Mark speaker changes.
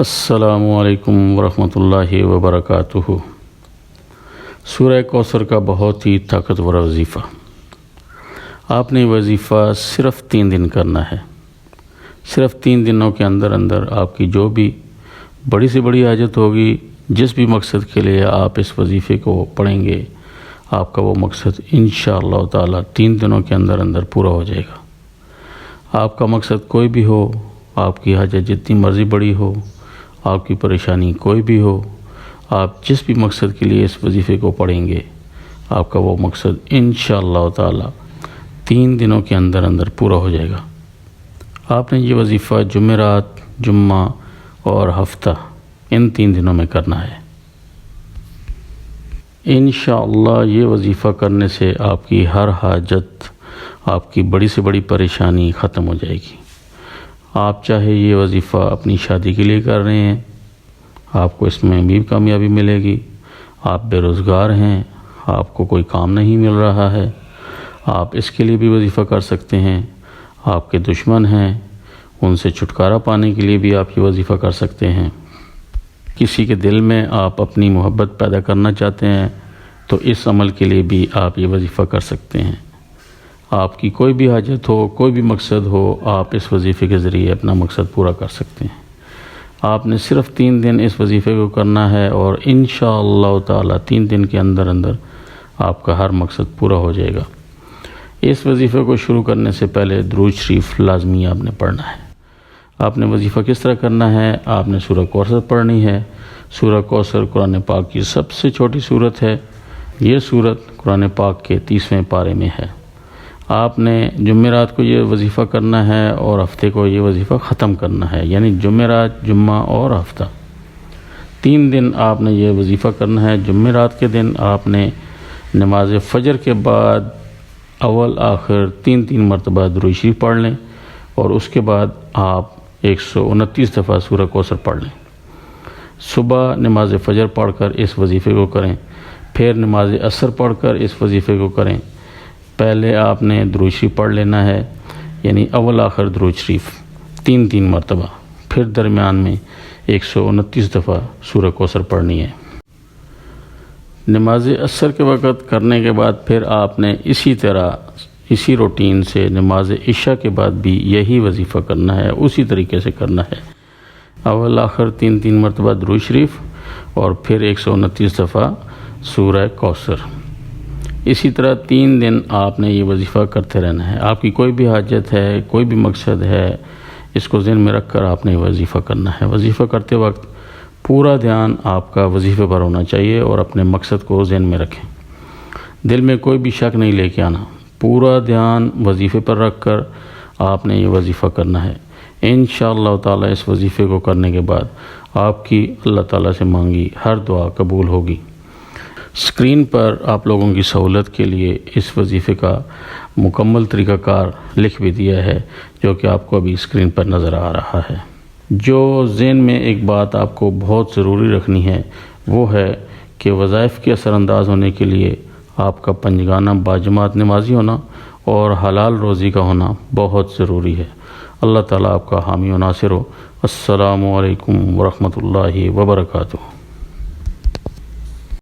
Speaker 1: السلام علیکم ورحمۃ اللہ وبرکاتہ۔ سورہ کوثر کا بہت ہی طاقتور وظیفہ۔ آپ نے وظیفہ صرف 3 دن کرنا ہے۔ صرف 3 دنوں کے اندر آپ کی جو بھی بڑی سے بڑی حاجت ہوگی، جس بھی مقصد کے لیے آپ اس وظیفے کو پڑھیں گے، آپ کا وہ مقصد انشاءاللہ تعالی 3 دنوں کے اندر پورا ہو جائے گا۔ آپ کا مقصد کوئی بھی ہو، آپ کی حاجت جتنی مرضی بڑی ہو، آپ کی پریشانی کوئی بھی ہو، آپ جس بھی مقصد کے لیے اس وظیفے کو پڑھیں گے، آپ کا وہ مقصد انشاءاللہ تعالی 3 دنوں کے اندر پورا ہو جائے گا۔ آپ نے یہ وظیفہ جمعرات، جمعہ اور ہفتہ ان 3 دنوں میں کرنا ہے۔ انشاءاللہ یہ وظیفہ کرنے سے آپ کی ہر حاجت، آپ کی بڑی سے بڑی پریشانی ختم ہو جائے گی۔ آپ چاہے یہ وظیفہ اپنی شادی کے لیے کر رہے ہیں، آپ کو اس میں بھی کامیابی ملے گی۔ آپ بے روزگار ہیں، آپ کو کوئی کام نہیں مل رہا ہے، آپ اس کے لیے بھی وظیفہ کر سکتے ہیں۔ آپ کے دشمن ہیں، ان سے چھٹکارا پانے کے لیے بھی آپ یہ وظیفہ کر سکتے ہیں۔ کسی کے دل میں آپ اپنی محبت پیدا کرنا چاہتے ہیں تو اس عمل کے لیے بھی آپ یہ وظیفہ کر سکتے ہیں۔ آپ کی کوئی بھی حاجت ہو، کوئی بھی مقصد ہو، آپ اس وظیفے کے ذریعے اپنا مقصد پورا کر سکتے ہیں۔ آپ نے صرف 3 دن اس وظیفے کو کرنا ہے اور انشاءاللہ تعالی 3 دن کے اندر آپ کا ہر مقصد پورا ہو جائے گا۔ اس وظیفے کو شروع کرنے سے پہلے درود شریف لازمی آپ نے پڑھنا ہے۔ آپ نے وظیفہ کس طرح کرنا ہے؟ آپ نے سورہ کوثر پڑھنی ہے۔ سورہ کوثر قرآن پاک کی سب سے چھوٹی سورت ہے۔ یہ سورت قرآن پاک کے 30ویں پارے میں ہے۔ آپ نے جمعرات کو یہ وظیفہ کرنا ہے اور ہفتے کو یہ وظیفہ ختم کرنا ہے، یعنی جمعرات، جمعہ اور ہفتہ 3 دن آپ نے یہ وظیفہ کرنا ہے۔ جمعرات کے دن آپ نے نماز فجر کے بعد اول آخر 3 مرتبہ درود شریف پڑھ لیں اور اس کے بعد آپ 129 دفعہ سورہ کوثر پڑھ لیں۔ صبح نماز فجر پڑھ کر اس وظیفے کو کریں، پھر نماز عصر پڑھ کر اس وظیفے کو کریں۔ پہلے آپ نے درود شریف پڑھ لینا ہے، یعنی اول آخر درود شریف 3 مرتبہ، پھر درمیان میں 129 دفعہ سورہ کوثر پڑھنی ہے۔ نماز عصر کے وقت کرنے کے بعد پھر آپ نے اسی طرح، اسی روٹین سے نماز عشاء کے بعد بھی یہی وظیفہ کرنا ہے، اسی طریقے سے کرنا ہے۔ اول آخر 3 مرتبہ درود شریف اور پھر 129 دفعہ سورہ کوثر۔ اسی طرح 3 دن آپ نے یہ وظیفہ کرتے رہنا ہے۔ آپ کی کوئی بھی حاجت ہے، کوئی بھی مقصد ہے، اس کو ذہن میں رکھ کر آپ نے یہ وظیفہ کرنا ہے۔ وظیفہ کرتے وقت پورا دھیان آپ کا وظیفے پر ہونا چاہیے اور اپنے مقصد کو ذہن میں رکھیں۔ دل میں کوئی بھی شک نہیں لے کے آنا، پورا دھیان وظیفے پر رکھ کر آپ نے یہ وظیفہ کرنا ہے۔ انشاءاللہ تعالی اس وظیفے کو کرنے کے بعد آپ کی اللہ تعالیٰ سے مانگی ہر دعا قبول ہوگی۔ اسکرین پر آپ لوگوں کی سہولت کے لیے اس وظیفے کا مکمل طریقہ کار لکھ بھی دیا ہے، جو کہ آپ کو ابھی اسکرین پر نظر آ رہا ہے۔ جو ذہن میں ایک بات آپ کو بہت ضروری رکھنی ہے، وہ ہے کہ وظائف کے اثر انداز ہونے کے لیے آپ کا پنجگانہ باجماعت نمازی ہونا اور حلال روزی کا ہونا بہت ضروری ہے۔ اللہ تعالیٰ آپ کا حامی و ناصر ہو۔ السلام علیکم ورحمۃ اللہ وبرکاتہ۔